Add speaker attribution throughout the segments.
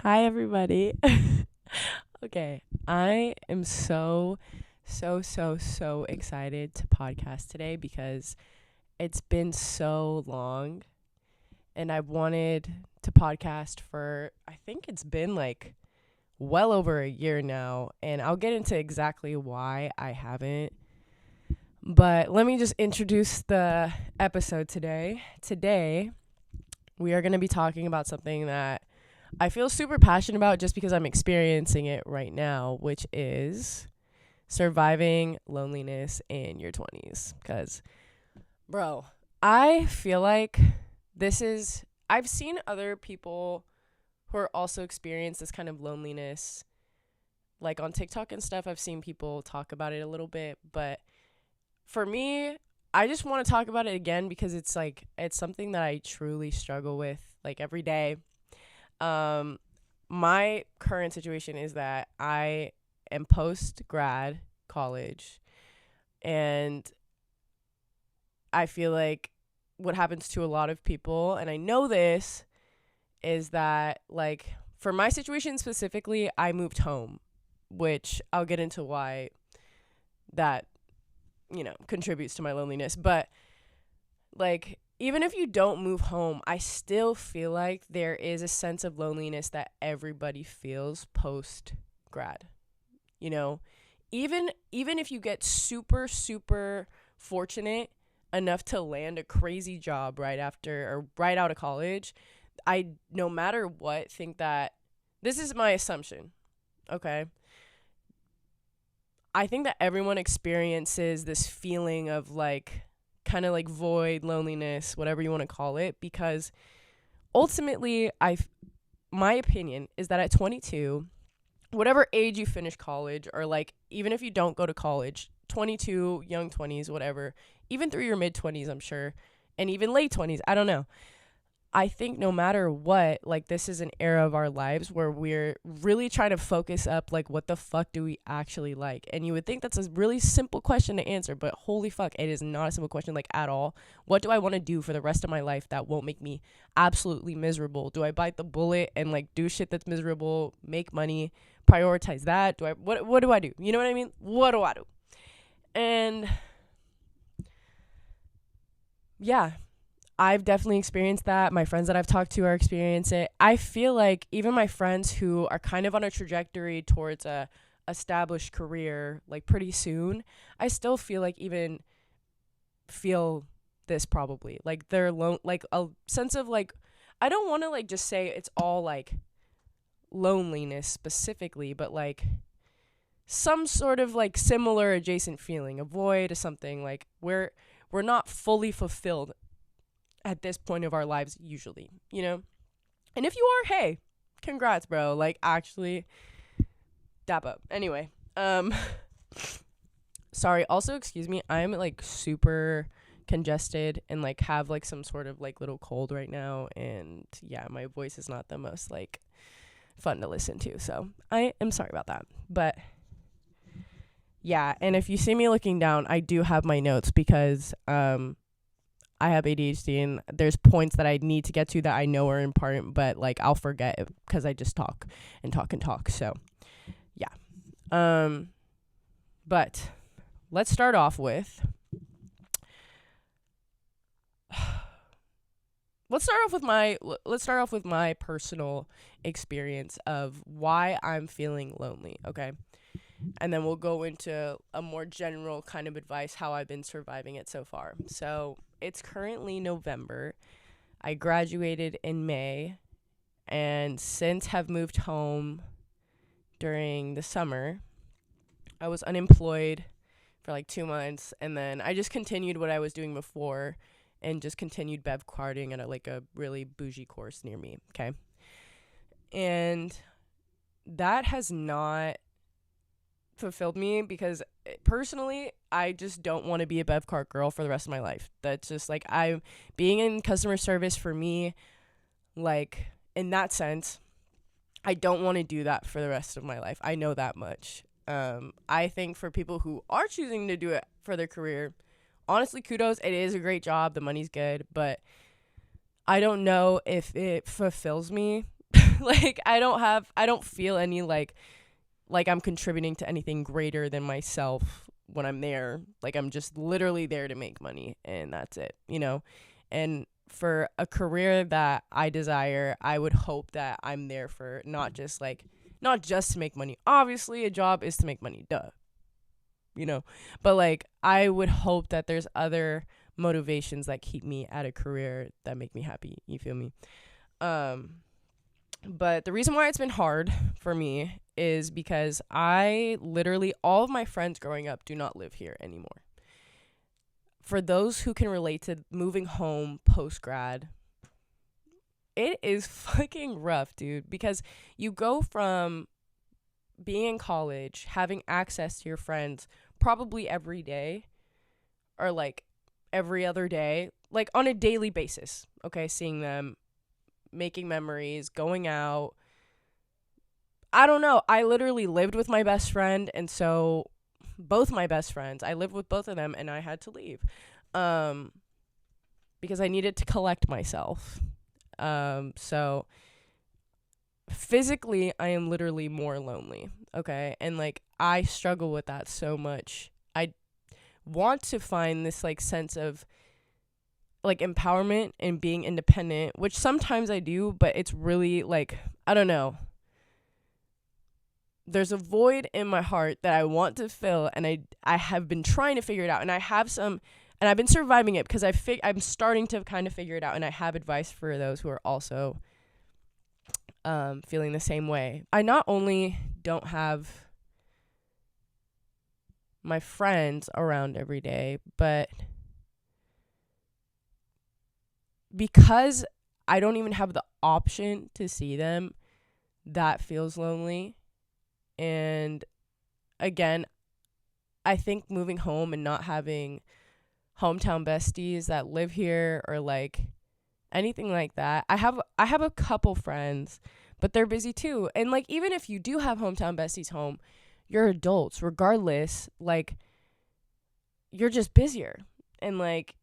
Speaker 1: Hi, everybody. Okay, I am so excited to podcast today because it's been so long and I've wanted to podcast for, I think it's been like well over a year now, and I'll get into exactly why I haven't. But let me just introduce the episode today. Today, we are going to be talking about something that I feel super passionate about just because I'm experiencing it right now, which is surviving loneliness in your 20s. Because, bro, I feel like I've seen other people who are also experience this kind of loneliness. Like on TikTok and stuff, I've seen people talk about it a little bit. But for me, I just want to talk about it again because it's something that I truly struggle with like every day. My current situation is that I am post grad college, and I feel like what happens to a lot of people, and I know this, is that like for my situation specifically, I moved home, which I'll get into why that, contributes to my loneliness. But like even if you don't move home, I still feel like there is a sense of loneliness that everybody feels post grad. You know, even if you get super fortunate enough to land a crazy job right after or right out of college, I no matter what think that this is my assumption, okay? I think that everyone experiences this feeling of like kind of like void, loneliness, whatever you want to call it, because ultimately my opinion is that at 22, whatever age you finish college, or like even if you don't go to college, 22, young 20s, whatever, even through your mid 20s, I'm sure, and even late 20s, I don't know. I think no matter what, like this is an era of our lives where we're really trying to focus up like what the fuck do we actually like? And you would think that's a really simple question to answer, but holy fuck, it is not a simple question like at all. What do I want to do for the rest of my life that won't make me absolutely miserable? Do I bite the bullet and like do shit that's miserable, make money, prioritize that? What do I do? You know what I mean? What do I do? And yeah, I've definitely experienced that. My friends that I've talked to are experiencing it. I feel like even my friends who are kind of on a trajectory towards a established career, like pretty soon, I still feel like even feel this probably. Like they're like a sense of like, I don't want to like just say it's all like loneliness specifically, but like some sort of like similar adjacent feeling, a void, or something like we're not fully fulfilled at this point of our lives usually, you know? And if you are, hey, congrats, bro. Like actually dap up. Anyway, sorry, also excuse me. I'm like super congested and like have like some sort of like little cold right now, and yeah, my voice is not the most like fun to listen to. So, I am sorry about that. But yeah, and if you see me looking down, I do have my notes because I have ADHD, and there's points that I need to get to that I know are important, but like I'll forget because I just talk and talk and talk. So, yeah. But let's start off with let's start off with my personal experience of why I'm feeling lonely, okay? And then we'll go into a more general kind of advice how I've been surviving it so far. So, it's currently November. I graduated in May, and since have moved home during the summer. I was unemployed for like 2 months, and then I just continued what I was doing before and just continued bev carding at a really bougie course near me, okay? And that has not fulfilled me because personally I just don't want to be a bev cart girl for the rest of my life. That's just like I'm being in customer service for me, like in that sense, I don't want to do that for the rest of my life. I know that much. I think for people who are choosing to do it for their career, honestly, kudos. It is a great job. The money's good, but I don't know if it fulfills me. Like I don't feel any like I'm contributing to anything greater than myself when I'm there. Like I'm just literally there to make money and that's it, you know? And for a career that I desire, I would hope that I'm there for not just to make money. Obviously, a job is to make money, duh. You know? But like I would hope that there's other motivations that keep me at a career that make me happy. You feel me? But the reason why it's been hard for me is because I literally, all of my friends growing up do not live here anymore. For those who can relate to moving home post grad, it is fucking rough, dude, because you go from being in college, having access to your friends probably every day or like every other day, like on a daily basis, okay, seeing them, making memories, going out. I don't know. I literally lived with my best friend, and so both my best friends, I lived with both of them, and I had to leave because I needed to collect myself. So physically, I am literally more lonely, okay? And like I struggle with that so much. I want to find this like sense of like empowerment and being independent, which sometimes I do, but it's really like, I don't know. There's a void in my heart that I want to fill, and I have been trying to figure it out, and I've been surviving it because I'm starting to kind of figure it out, and I have advice for those who are also feeling the same way. I not only don't have my friends around every day, but because I don't even have the option to see them, that feels lonely. And again, I think moving home and not having hometown besties that live here or like anything like that. I have a couple friends, but they're busy too. And like even if you do have hometown besties home, you're adults regardless, like you're just busier. And like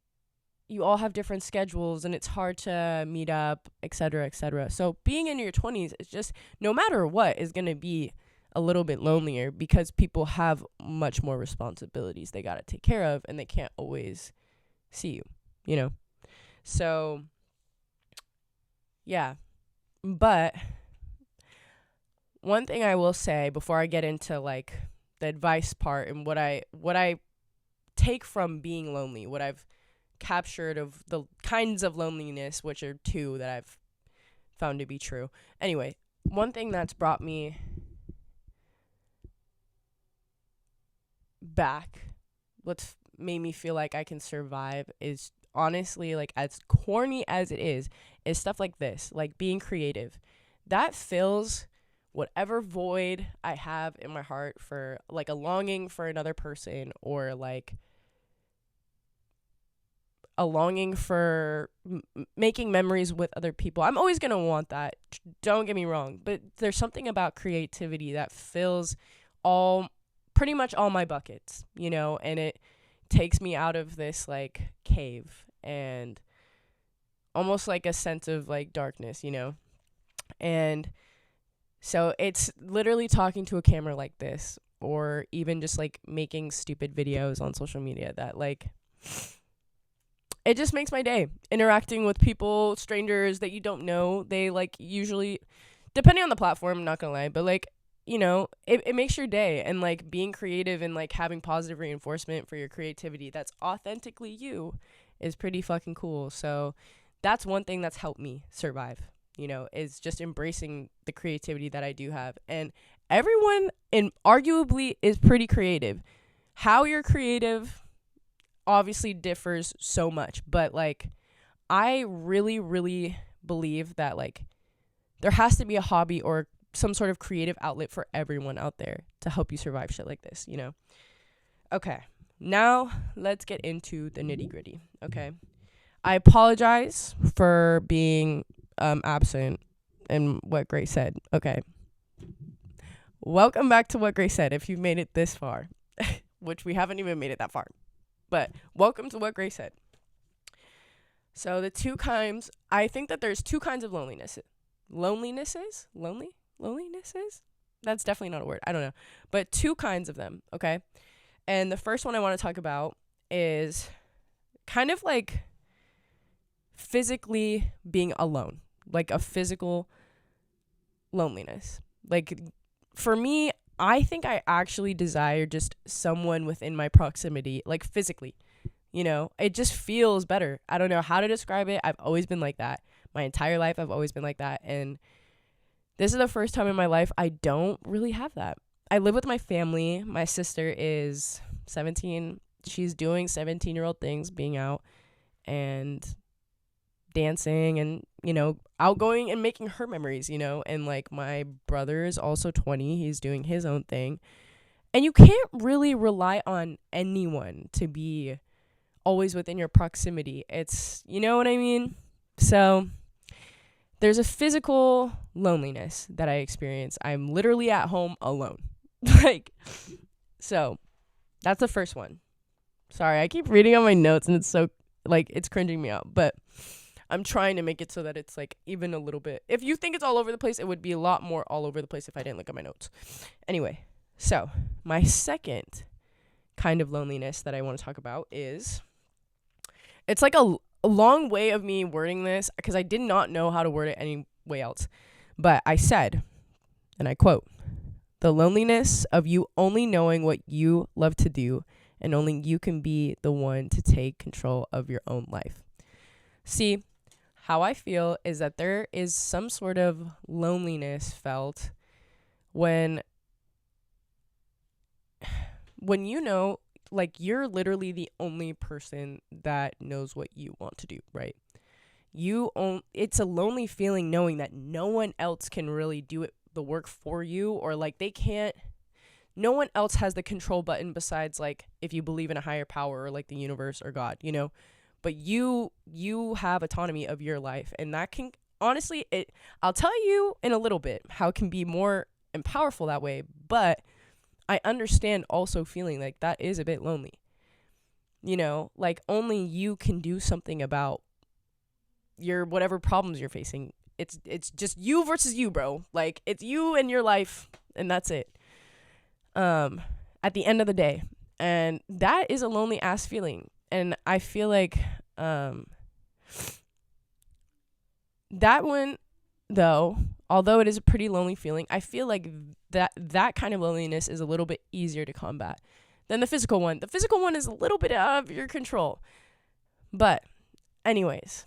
Speaker 1: you all have different schedules and it's hard to meet up, etc., etc. So being in your 20s is just, no matter what, is going to be a little bit lonelier because people have much more responsibilities they got to take care of and they can't always see you, you know? So yeah. But one thing I will say before I get into like the advice part and what I take from being lonely, what I've captured of the kinds of loneliness, which are two that I've found to be true. Anyway, one thing that's brought me back, what's made me feel like I can survive is honestly, like as corny as it is stuff like this, like being creative. That fills whatever void I have in my heart for like a longing for another person or like a longing for making memories with other people. I'm always going to want that. Don't get me wrong. But there's something about creativity that fills pretty much all my buckets, you know, and it takes me out of this like cave and almost like a sense of like darkness, you know. And so it's literally talking to a camera like this or even just like making stupid videos on social media that like it just makes my day. Interacting with people, strangers that you don't know, they like usually, depending on the platform, I'm not gonna lie, but like, you know, it makes your day. And like being creative and like having positive reinforcement for your creativity that's authentically you is pretty fucking cool. So that's one thing that's helped me survive, you know, is just embracing the creativity that I do have. And everyone arguably is pretty creative. How you're creative obviously differs so much, but like I really, really believe that like there has to be a hobby or some sort of creative outlet for everyone out there to help you survive shit like this, you know? Okay, now let's get into the nitty gritty, okay? I apologize for being absent in what Grace said, okay? Welcome back to What Grace Said if you've made it this far, which we haven't even made it that far. But welcome to What Grace Said. So I think that there's two kinds of loneliness. loneliness is. Loneliness is? That's definitely not a word. I don't know. But two kinds of them, okay? And the first one I want to talk about is kind of like physically being alone, like a physical loneliness. Like for me, I think I actually desire just someone within my proximity, like physically. You know, it just feels better. I don't know how to describe it. I've always been like that. My entire life, I've always been like that. And this is the first time in my life I don't really have that. I live with my family. My sister is 17. She's doing 17-year-old things, being out and dancing and, you know, outgoing and making her memories, you know. And like my brother is also 20. He's doing his own thing. And you can't really rely on anyone to be always within your proximity. It's, you know what I mean? So there's a physical loneliness that I experience. I'm literally at home alone. Like, so that's the first one. Sorry, I keep reading on my notes and it's so, like, it's cringing me out. But I'm trying to make it so that it's, like, even a little bit. If you think it's all over the place, it would be a lot more all over the place if I didn't look at my notes. Anyway, so my second kind of loneliness that I want to talk about is, it's like a long way of me wording this because I did not know how to word it any way else. But I said, and I quote, "The loneliness of you only knowing what you love to do and only you can be the one to take control of your own life." See, how I feel is that there is some sort of loneliness felt when you know, like, you're literally the only person that knows what you want to do, right? It's a lonely feeling knowing that no one else can really do the work for you, or like no one else has the control button besides, like, if you believe in a higher power or like the universe or God, you know. But you have autonomy of your life, and that can honestly, I'll tell you in a little bit how it can be more and powerful that way. But I understand also feeling like that is a bit lonely. You know, like, only you can do something about your whatever problems you're facing. It's just you versus you, bro. Like, it's you and your life, and that's it. At the end of the day. And that is a lonely ass feeling. And I feel like that one, though, although it is a pretty lonely feeling, I feel like that kind of loneliness is a little bit easier to combat than the physical one. The physical one is a little bit out of your control. But anyways,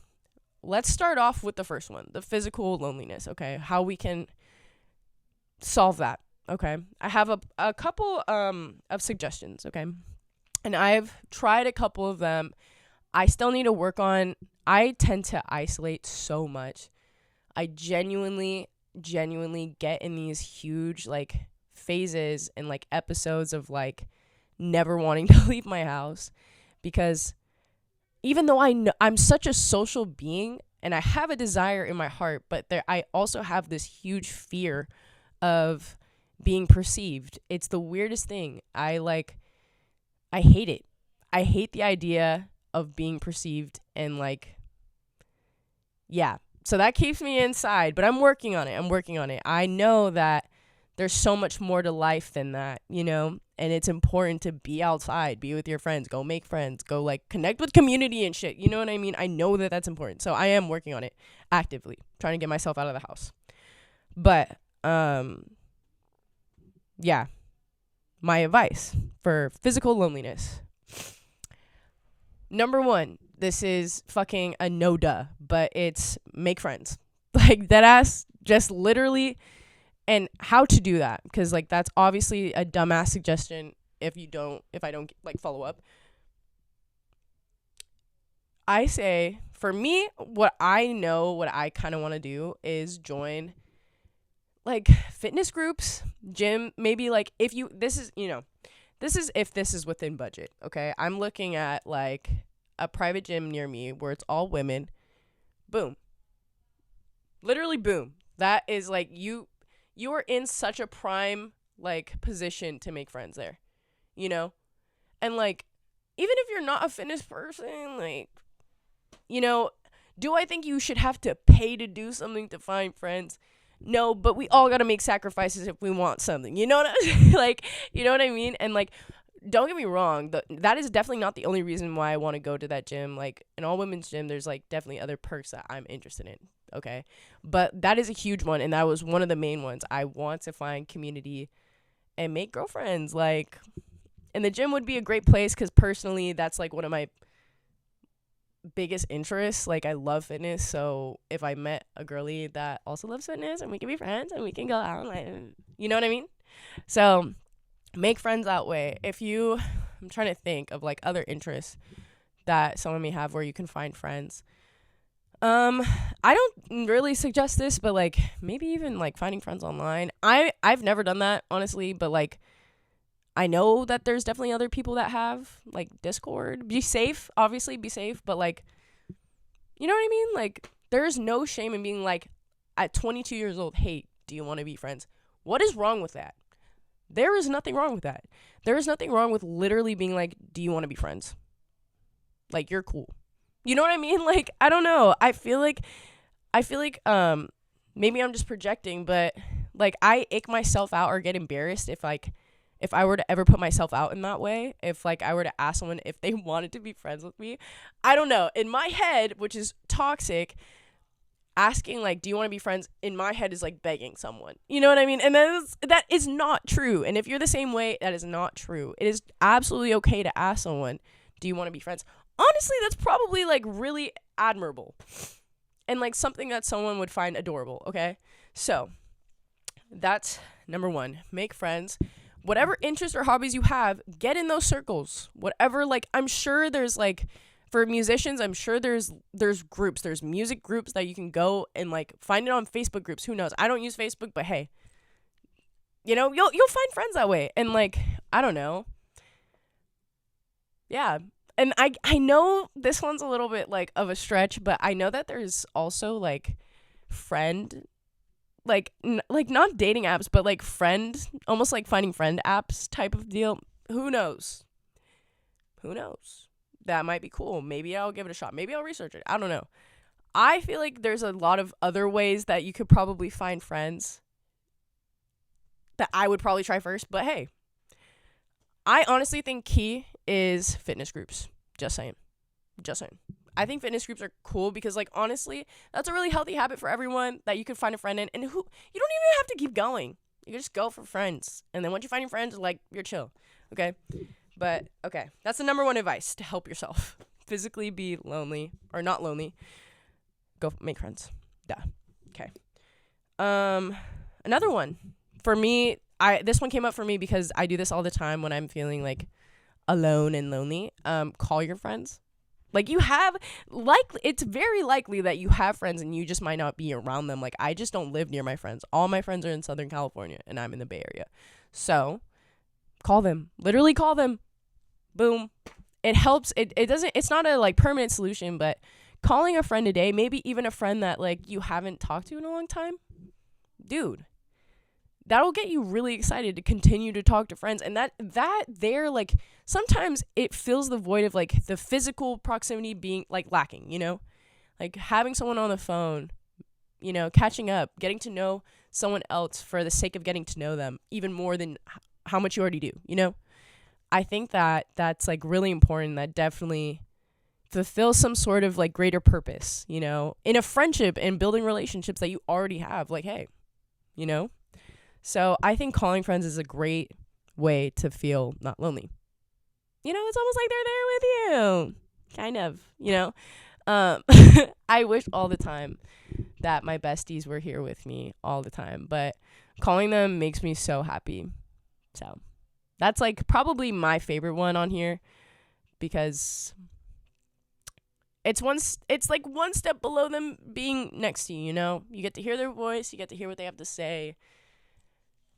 Speaker 1: let's start off with the first one, the physical loneliness, okay? How we can solve that, okay? I have a couple of suggestions, okay? And I've tried a couple of them. I still need to work on. I tend to isolate so much. I genuinely get in these huge, like, phases and, like, episodes of, like, never wanting to leave my house, because even though I know I'm such a social being and I have a desire in my heart, but I also have this huge fear of being perceived. It's the weirdest thing. I hate it. I hate the idea of being perceived, and, like, yeah. So that keeps me inside, but I'm working on it. I know that there's so much more to life than that, you know? And it's important to be outside, be with your friends, go make friends, go, like, connect with community and shit. You know what I mean? I know that that's important. So I am working on it actively, trying to get myself out of the house. But, yeah. My advice for physical loneliness. Number 1, this is fucking a no-duh, but it's make friends. Like, deadass, just literally. And how to do that, because, like, that's obviously a dumbass suggestion if I don't, like, follow up. I say, for me, what I kind of want to do is join, like, fitness groups, gym, maybe, like, if this is within budget, okay? I'm looking at, like, a private gym near me where it's all women. Boom. Literally, boom. That is, like, you are in such a prime, like, position to make friends there, you know? And, like, even if you're not a fitness person, like, you know, Do I think you should have to pay to do something to find friends? No, but we all got to make sacrifices if we want something. You know what I like, you know what I mean? And like, don't get me wrong, that is definitely not the only reason why I want to go to that gym. Like, an all women's gym, there's like definitely other perks that I'm interested in. Okay. But that is a huge one, and that was one of the main ones. I want to find community and make girlfriends. Like, and the gym would be a great place because personally, that's like one of my biggest interests. Like, I love fitness, so if I met a girly that also loves fitness and we can be friends and we can go out, like, you know what I mean? So make friends that way. I'm trying to think of like other interests that someone may have where you can find friends. I don't really suggest this, but like maybe even like finding friends online. I've never done that, honestly, but like I know that there's definitely other people that have, like, Discord. Be safe, obviously, be safe, but like, you know what I mean? Like, there's no shame in being like, at 22 years old, hey, do you want to be friends? What is wrong with that? There is nothing wrong with that. There is nothing wrong with literally being like, do you want to be friends? Like, you're cool. You know what I mean? Like, I don't know. I feel like maybe I'm just projecting, but like I ick myself out or get embarrassed if I were to ever put myself out in that way. If like I were to ask someone if they wanted to be friends with me. I don't know. In my head, which is toxic, asking like, do you want to be friends, in my head is like begging someone. You know what I mean? And that is not true. And if you're the same way, that is not true. It is absolutely okay to ask someone, do you want to be friends? Honestly, that's probably like really admirable and like something that someone would find adorable. Okay. So that's number one, make friends. Whatever interests or hobbies you have, get in those circles. Whatever, like, I'm sure there's like, for musicians, I'm sure there's groups, there's music groups that you can go and like find it on Facebook groups. Who knows? I don't use Facebook, but hey, you know, you'll find friends that way. And like, I don't know. Yeah. And I know this one's a little bit like of a stretch, but I know that there's also like friend, like like not dating apps, but like friend, almost like finding friend apps type of deal. Who knows? That might be cool. Maybe I'll give it a shot. Maybe I'll research it. I don't know. I feel like there's a lot of other ways that you could probably find friends that I would probably try first, but hey, I honestly think key is fitness groups. Just saying. I think fitness groups are cool because, like, honestly, that's a really healthy habit for everyone that you could find a friend in. And you don't even have to keep going. You can just go for friends. And then once you find your friends, like, you're chill. Okay? But, okay. That's the number one advice to help yourself. Physically be lonely or not lonely. Go make friends. Duh. Okay. Another one. For me, this one came up for me because I do this all the time when I'm feeling like alone and lonely. Call your friends. Like, it's very likely that you have friends and you just might not be around them. Like, I just don't live near my friends. All my friends are in Southern California and I'm in the Bay Area. So call them. Literally call them. Boom. It helps. It's not a like permanent solution, but calling a friend a day, maybe even a friend that like you haven't talked to in a long time, dude, that'll get you really excited to continue to talk to friends. And that there, like, sometimes it fills the void of like the physical proximity being like lacking, you know, like having someone on the phone, you know, catching up, getting to know someone else for the sake of getting to know them even more than how much you already do, you know. I think that's like really important. That definitely fulfills some sort of like greater purpose, you know, in a friendship and building relationships that you already have. Like, hey, you know. So I think calling friends is a great way to feel not lonely. You know, it's almost like they're there with you. Kind of, you know. I wish all the time that my besties were here with me all the time. But calling them makes me so happy. So that's like probably my favorite one on here because it's like one step below them being next to you, you know. You get to hear their voice. You get to hear what they have to say.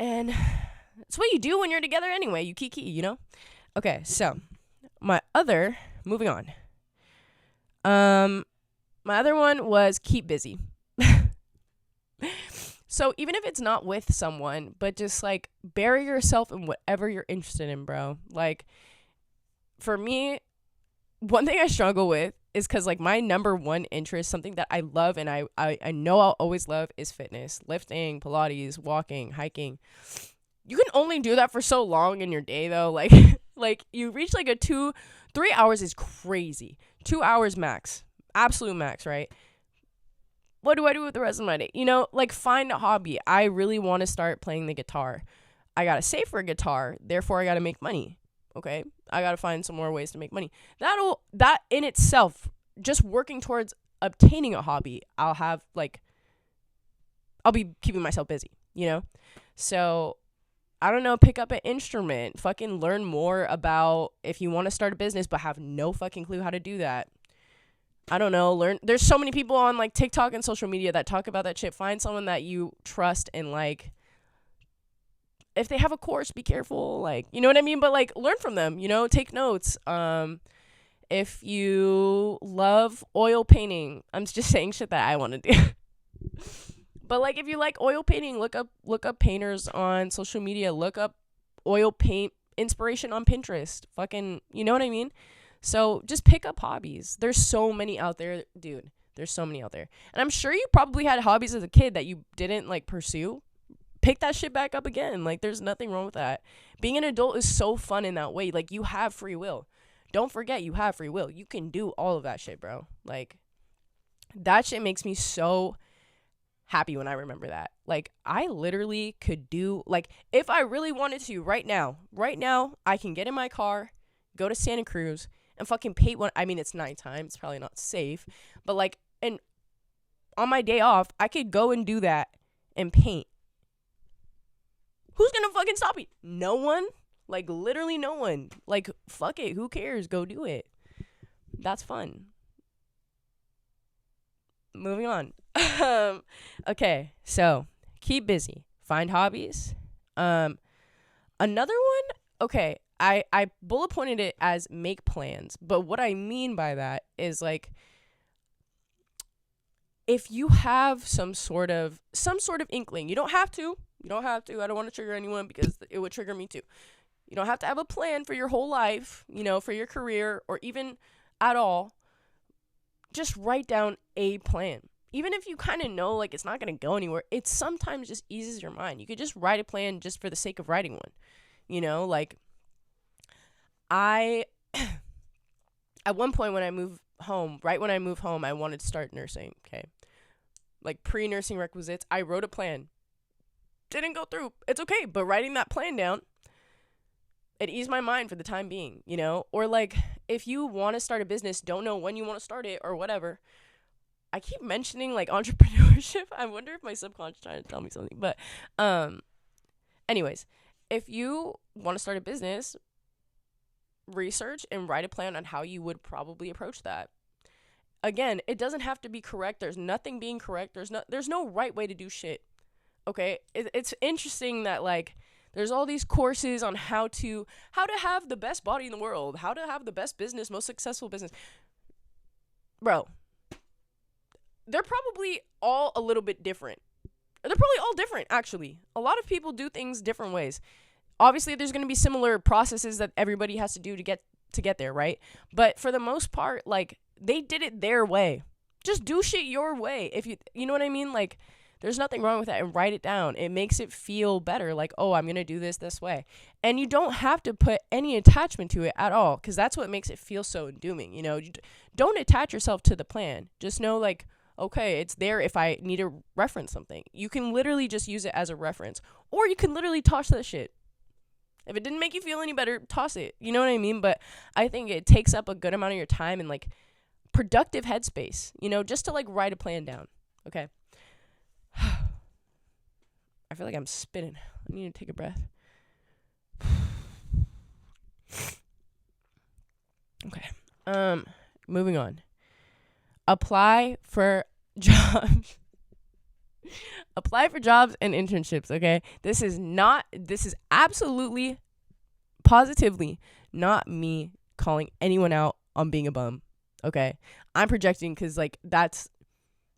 Speaker 1: And it's what you do when you're together anyway. You kiki, you know? Okay, so moving on. My other one was keep busy. So even if it's not with someone, but just like bury yourself in whatever you're interested in, bro. Like, for me, one thing I struggle with is because like my number one interest, something that I love and I know I'll always love, is fitness, lifting, Pilates, walking, hiking. You can only do that for so long in your day though. Like like you reach like a 3 hours is crazy. 2 hours max, absolute max, right? What do I do with the rest of my day? You know, like find a hobby. I really want to start playing the guitar. I gotta save for a guitar, therefore I gotta make money. Okay, I gotta find some more ways to make money. That in itself, just working towards obtaining a hobby, I'll be keeping myself busy, you know? So I don't know, pick up an instrument, fucking learn more about if you want to start a business but have no fucking clue how to do that. I don't know, there's so many people on like TikTok and social media that talk about that shit. Find someone that you trust and like, if they have a course, be careful, like, you know what I mean? But like learn from them, you know, take notes. If you love oil painting, I'm just saying shit that I want to do. But like if you like oil painting, look up painters on social media, look up oil paint inspiration on Pinterest. Fucking, you know what I mean? So just pick up hobbies. There's so many out there, dude. There's so many out there. And I'm sure you probably had hobbies as a kid that you didn't like pursue. Pick that shit back up again. Like there's nothing wrong with that. Being an adult is so fun in that way. Like you have free will. Don't forget you have free will. You can do all of that shit, bro. Like that shit makes me so happy when I remember that. Like I literally could do, like, if I really wanted to right now, I can get in my car, go to Santa Cruz and fucking paint one. I mean, it's nighttime. It's probably not safe, but like, and on my day off, I could go and do that and paint. Who's gonna fucking stop me? No one. Like literally no one. Like fuck it. Who cares? Go do it. That's fun. Moving on. Okay, so keep busy. Find hobbies. Another one. Okay, I bullet pointed it as make plans, but what I mean by that is like, if you have some sort of inkling, you don't have to. I don't want to trigger anyone because it would trigger me too. You don't have to have a plan for your whole life, you know, for your career or even at all. Just write down a plan. Even if you kind of know like it's not going to go anywhere, it sometimes just eases your mind. You could just write a plan just for the sake of writing one. You know, like at one point when I moved home, I wanted to start nursing, okay? Like pre-nursing requisites, I wrote a plan. Didn't go through. It's okay, but writing that plan down, it eased my mind for the time being, you know? Or like if you want to start a business, don't know when you want to start it or whatever. I keep mentioning like entrepreneurship. I wonder if my subconscious is trying to tell me something. But anyways, if you want to start a business, research and write a plan on how you would probably approach that. Again, it doesn't have to be correct. There's nothing being correct. There's no right way to do shit. Okay? It's interesting that like there's all these courses on how to have the best body in the world, how to have the best business, most successful business. Bro, they're probably all a little bit different. They're probably all different, actually. A lot of people do things different ways. Obviously, there's going to be similar processes that everybody has to do to get there, right? But for the most part, like, they did it their way. Just do shit your way. If you know what I mean? Like, there's nothing wrong with that, and write it down. It makes it feel better. Like, oh, I'm going to do this way. And you don't have to put any attachment to it at all, because that's what makes it feel so dooming. You know, don't attach yourself to the plan. Just know, like, okay, it's there if I need to reference something. You can literally just use it as a reference, or you can literally toss that shit. If it didn't make you feel any better, toss it. You know what I mean? But I think it takes up a good amount of your time and, like, productive headspace, you know, just to, like, write a plan down. Okay. I feel like I'm spitting. I need to take a breath. Okay. Moving on. Apply for jobs. Apply for jobs and internships, okay? This is absolutely, positively not me calling anyone out on being a bum, okay? I'm projecting because, like, that's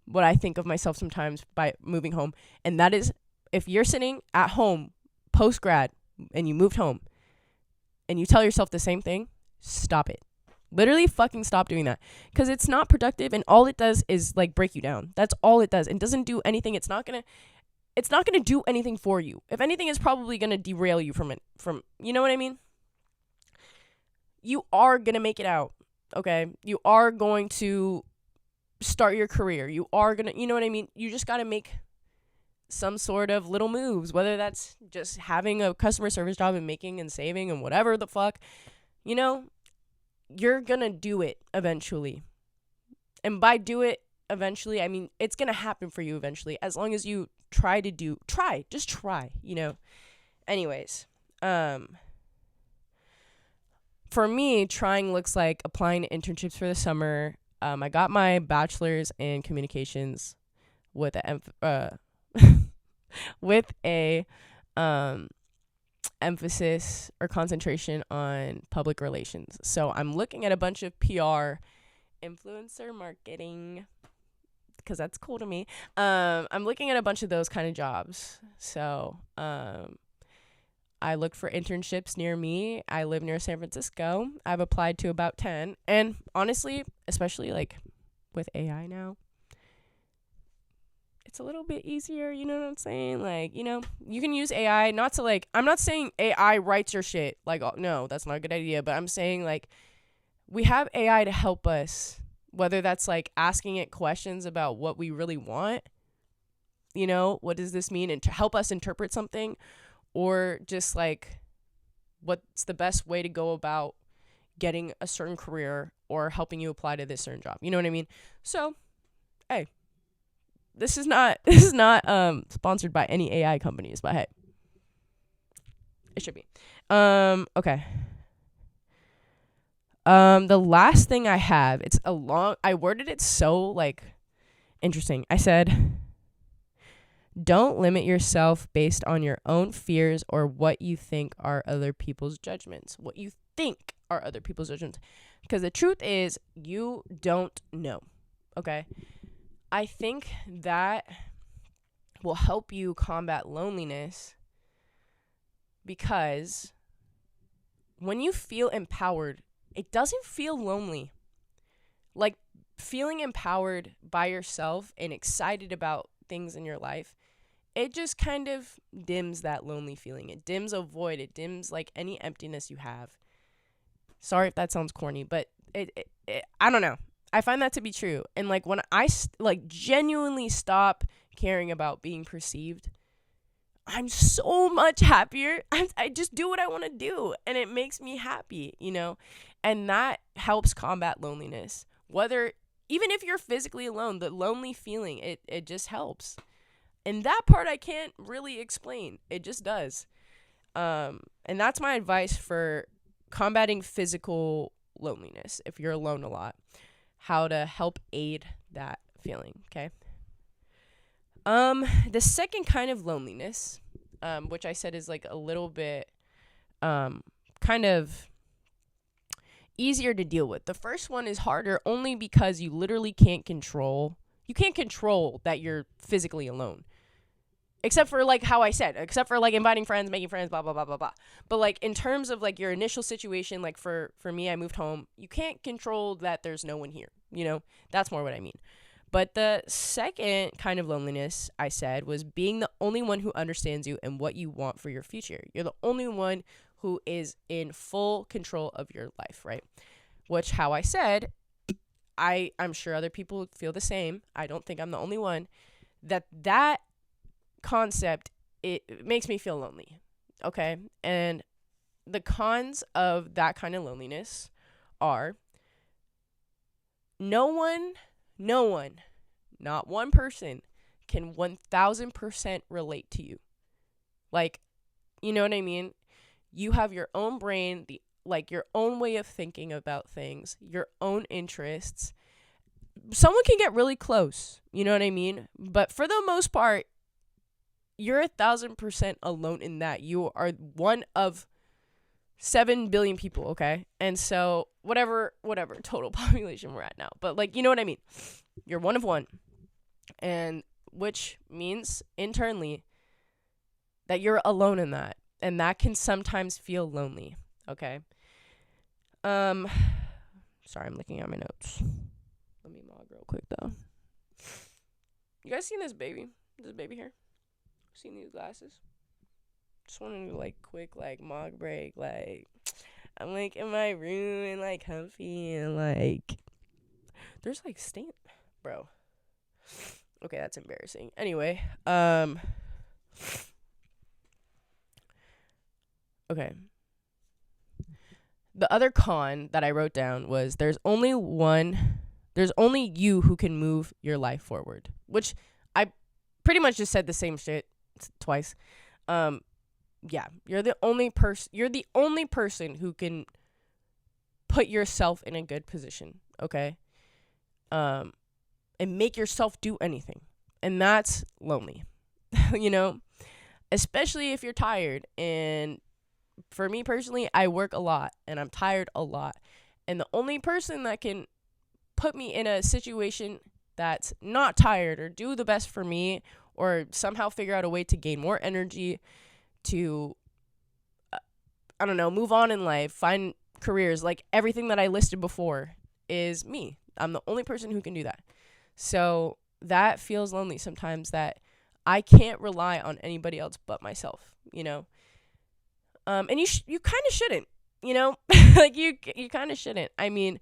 Speaker 1: what I think of myself sometimes by moving home. And that is, if you're sitting at home post-grad and you moved home and you tell yourself the same thing, stop it. Literally fucking stop doing that, because it's not productive, and all it does is like break you down. That's all it does. It doesn't do anything. It's not gonna do anything for you. If anything, it's probably gonna derail you from it. You know what I mean? You are gonna make it out. Okay, you are going to start your career. You are gonna, you know what I mean? You just gotta make some sort of little moves, whether that's just having a customer service job and making and saving and whatever the fuck, you know, you're gonna do it eventually. And by do it eventually, I mean, it's gonna happen for you eventually, as long as you just try, you know. Anyways, for me, trying looks like applying to internships for the summer. I got my bachelor's in communications with a with a emphasis or concentration on public relations. So I'm looking at a bunch of PR, influencer marketing, because that's cool to me. I'm looking at a bunch of those kind of jobs. So I looked for internships near me. I live near San Francisco. I've applied to about 10. And honestly, especially like with AI now, it's a little bit easier, you know what I'm saying? Like, you know, you can use AI, not to like, I'm not saying AI writes your shit. Like, oh, no, that's not a good idea. But I'm saying like, we have AI to help us, whether that's like asking it questions about what we really want, you know, what does this mean? And to help us interpret something, or just like, what's the best way to go about getting a certain career or helping you apply to this certain job. You know what I mean? So, hey, this is not sponsored by any AI companies, but hey, it should be. Okay. The last thing I have, I worded it so like interesting. I said, don't limit yourself based on your own fears or what you think are other people's judgments. What you think are other people's judgments. Because the truth is, you don't know. Okay? I think that will help you combat loneliness, because when you feel empowered, it doesn't feel lonely. Like, feeling empowered by yourself and excited about things in your life, it just kind of dims that lonely feeling. It dims a void. It dims like any emptiness you have. Sorry if that sounds corny, but it I don't know. I find that to be true. And like when I genuinely stop caring about being perceived, I'm so much happier. I just do what I want to do, and it makes me happy, you know? And that helps combat loneliness. Even if you're physically alone, the lonely feeling, it just helps. And that part I can't really explain. It just does. And that's my advice for combating physical loneliness if you're alone a lot. How to help aid that feeling, okay? The second kind of loneliness, which I said is like a little bit kind of easier to deal with. The first one is harder only because you literally can't control that you're physically alone. Except for like how I said, except for like inviting friends, making friends, blah, blah, blah, blah, blah. But like in terms of like your initial situation, like for me, I moved home. You can't control that there's no one here, you know? That's more what I mean. But the second kind of loneliness I said was being the only one who understands you and what you want for your future. You're the only one who is in full control of your life, right? Which, how I said, I'm sure other people feel the same. I don't think I'm the only one. That concept, it makes me feel lonely, okay? And the cons of that kind of loneliness are no one, not one person can 1000% relate to you. Like, you know what I mean? You have your own brain, your own way of thinking about things, your own interests. Someone can get really close, you know what I mean? But for the most part, you're 1000% alone in that. You are one of 7 billion people, okay? And so whatever total population we're at now. But like, you know what I mean? You're one of one. And which means internally that you're alone in that. And that can sometimes feel lonely, okay? Sorry, I'm looking at my notes. Let me log real quick though. You guys seen this baby? This baby here? Seen these glasses? Just wanted to like quick like mog break. Like I'm like in my room and like comfy and like there's like stain, bro. Okay, that's embarrassing. Anyway, okay. The other con that I wrote down was there's only you who can move your life forward, which I pretty much just said the same shit twice. Yeah, you're the only person who can put yourself in a good position, okay? And make yourself do anything. And that's lonely. You know, especially if you're tired. And for me personally, I work a lot and I'm tired a lot. And the only person that can put me in a situation that's not tired or do the best for me or somehow figure out a way to gain more energy to, I don't know, move on in life, find careers, like everything that I listed before is me. I'm the only person who can do that. So that feels lonely sometimes, that I can't rely on anybody else but myself, you know? And you kind of shouldn't, you know? Like you kind of shouldn't. I mean,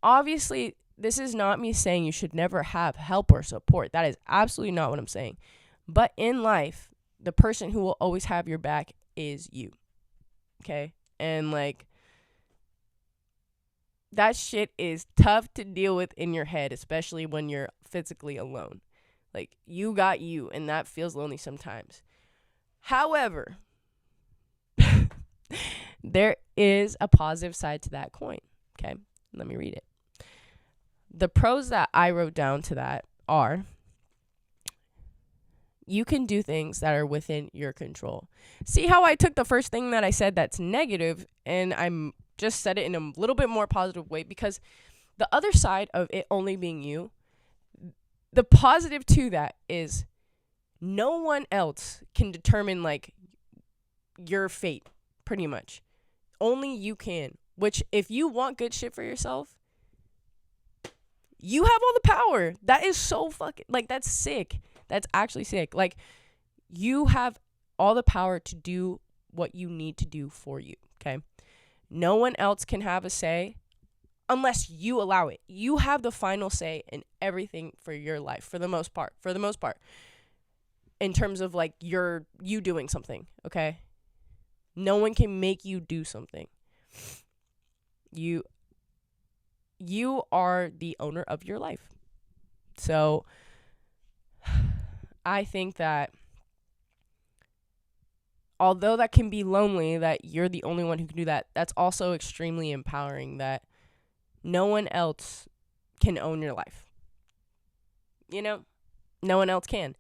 Speaker 1: obviously this is not me saying you should never have help or support. That is absolutely not what I'm saying. But in life, the person who will always have your back is you. Okay? And like that shit is tough to deal with in your head, especially when you're physically alone. Like you got you, and that feels lonely sometimes. However, there is a positive side to that coin. Okay? Let me read it. The pros that I wrote down to that are: you can do things that are within your control. See how I took the first thing that I said that's negative and I'm just said it in a little bit more positive way, because the other side of it only being you, the positive to that is no one else can determine like your fate, pretty much. Only you can. Which, if you want good shit for yourself, you have all the power. That is so fucking, like, that's sick. That's actually sick. Like, you have all the power to do what you need to do for you, okay? No one else can have a say unless you allow it. You have the final say in everything for your life, for the most part. In terms of, like, you doing something, okay? No one can make you do something. You are the owner of your life. So I think that although that can be lonely, that you're the only one who can do that, that's also extremely empowering, that no one else can own your life. You know? No one else can.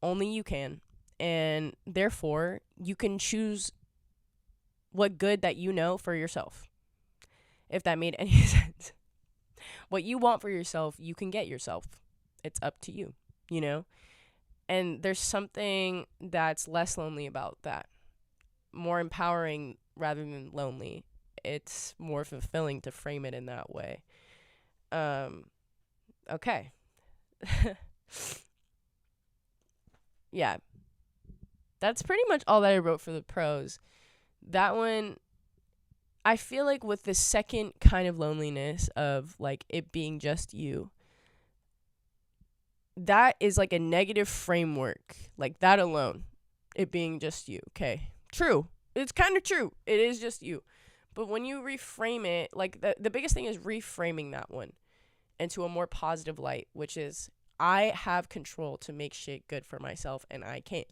Speaker 1: Only you can. And therefore, you can choose what good that you know for yourself. If that made any sense. What you want for yourself, you can get yourself. It's up to you, you know? And there's something that's less lonely about that. More empowering rather than lonely. It's more fulfilling to frame it in that way. Okay. Yeah. That's pretty much all that I wrote for the pros. That one, I feel like with the second kind of loneliness of like it being just you, that is like a negative framework. Like that alone, it being just you. Okay. True. It's kind of true. It is just you. But when you reframe it, like the biggest thing is reframing that one into a more positive light, which is I have control to make shit good for myself, and I can.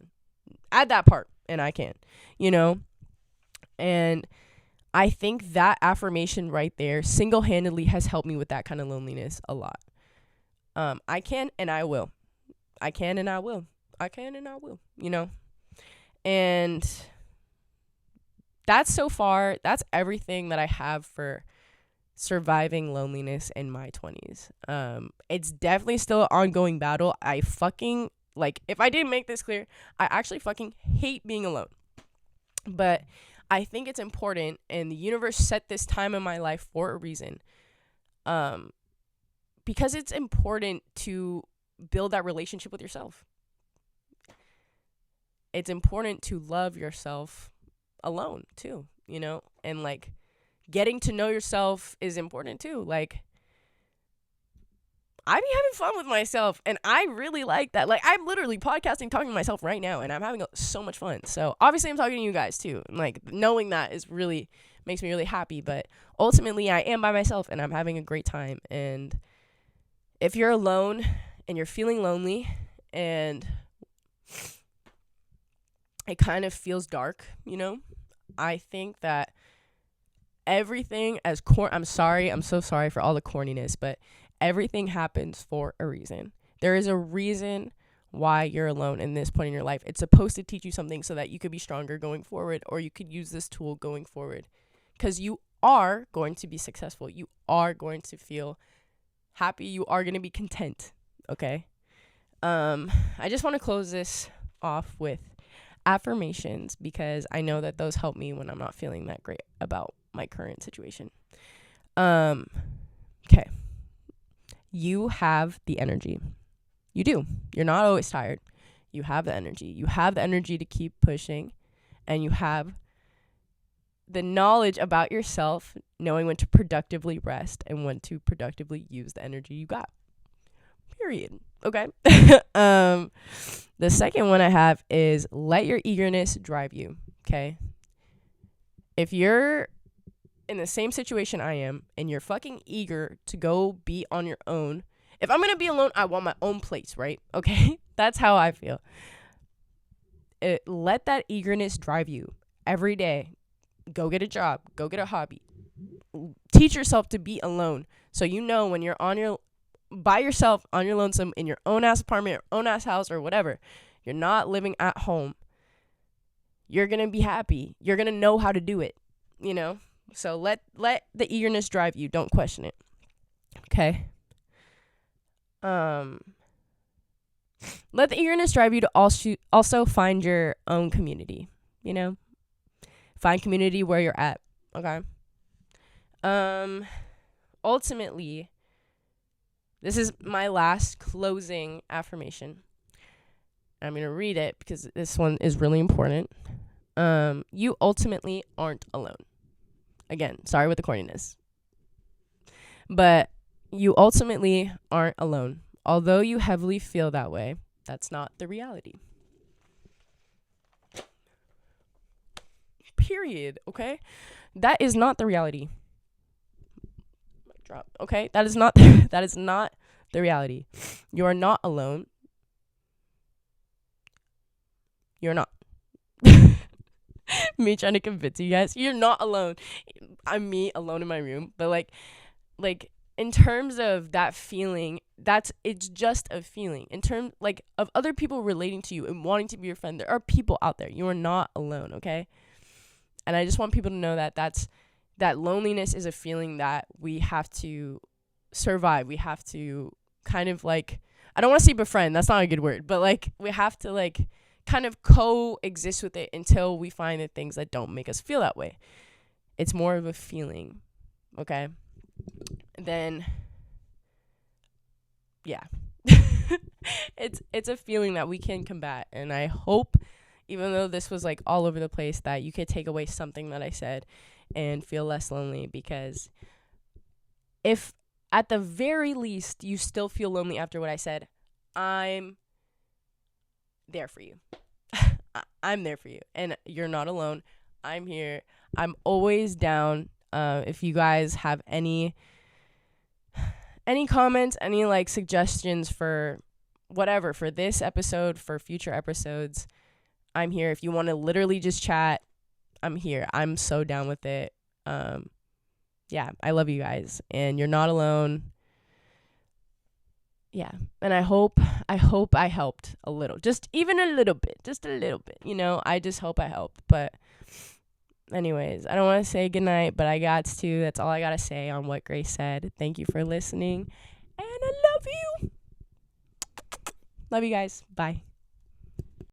Speaker 1: Add that part, and I can, you know? And I think that affirmation right there single-handedly has helped me with that kind of loneliness a lot. I can and I will. I can and I will. I can and I will, you know? And that's that's everything that I have for surviving loneliness in my 20s. It's definitely still an ongoing battle. I fucking, like, if I didn't make this clear, I actually fucking hate being alone. But I think it's important, and the universe set this time in my life for a reason, Because it's important to build that relationship with yourself. It's important to love yourself alone too, and like getting to know yourself is important too. Like, I be having fun with myself, and I really like that. Like, I'm literally podcasting, talking to myself right now, and I'm having so much fun. So obviously I'm talking to you guys too. And like, knowing that makes me really happy. But ultimately I am by myself and I'm having a great time. And if you're alone and you're feeling lonely and it kind of feels dark, I think that everything I'm so sorry for all the corniness, but everything happens for a reason. There is a reason why you're alone in this point in your life. It's supposed to teach you something so that you could be stronger going forward, or you could use this tool going forward, because you are going to be successful. You are going to feel happy. You are going to be content. Okay. I just want to close this off with affirmations, because I know that those help me when I'm not feeling that great about my current situation. Okay. You have the energy. You do. You're not always tired. You have the energy. You have the energy to keep pushing, and you have the knowledge about yourself, knowing when to productively rest and when to productively use the energy you got. Period. Okay. The second one I have is let your eagerness drive you. Okay. If you're in the same situation I am and you're fucking eager to go be on your own, if I'm going to be alone, I want my own place, right? Okay. That's how I feel. Let that eagerness drive you every day. Go get a job, go get a hobby. Teach yourself to be alone. So when you're by yourself on your lonesome in your own ass apartment, your own ass house, or whatever, you're not living at home, you're going to be happy. You're going to know how to do it, So let the eagerness drive you. Don't question it. Okay. Let the eagerness drive you to also find your own community, Find community where you're at. Okay. Ultimately, this is my last closing affirmation. I'm going to read it because this one is really important. You ultimately aren't alone. Again, sorry with the corniness. But you ultimately aren't alone. Although you heavily feel that way, that's not the reality. Period. Okay? That is not the reality. Drop. Okay? That is not the reality. You are not alone. You're not. Me trying to convince you guys, you're not alone. I'm me alone in my room, but like in terms of that feeling, it's just a feeling. In terms of other people relating to you and wanting to be your friend, there are people out there. You are not alone, okay? And I just want people to know that loneliness is a feeling that we have to survive. We have to kind of I don't want to say befriend, that's not a good word, but we have to kind of coexist with it until we find the things that don't make us feel that way. It's more of a feeling, okay? Then, yeah. It's a feeling that we can combat, and I hope, even though this was all over the place, that you could take away something that I said and feel less lonely, because if at the very least you still feel lonely after what I said, I'm there for you. I'm there for you, and you're not alone. I'm here. I'm always down. If you guys have any comments, any suggestions for whatever, for this episode, for future episodes, I'm here. If you want to literally just chat, I'm here. I'm so down with it. Yeah, I love you guys, and you're not alone. Yeah, and I hope I helped a little, just even a little bit, I just hope I helped. But anyways, I don't want to say goodnight, but I got to. That's all I got to say on what Grace said. Thank you for listening, and I love you. Love you guys. Bye.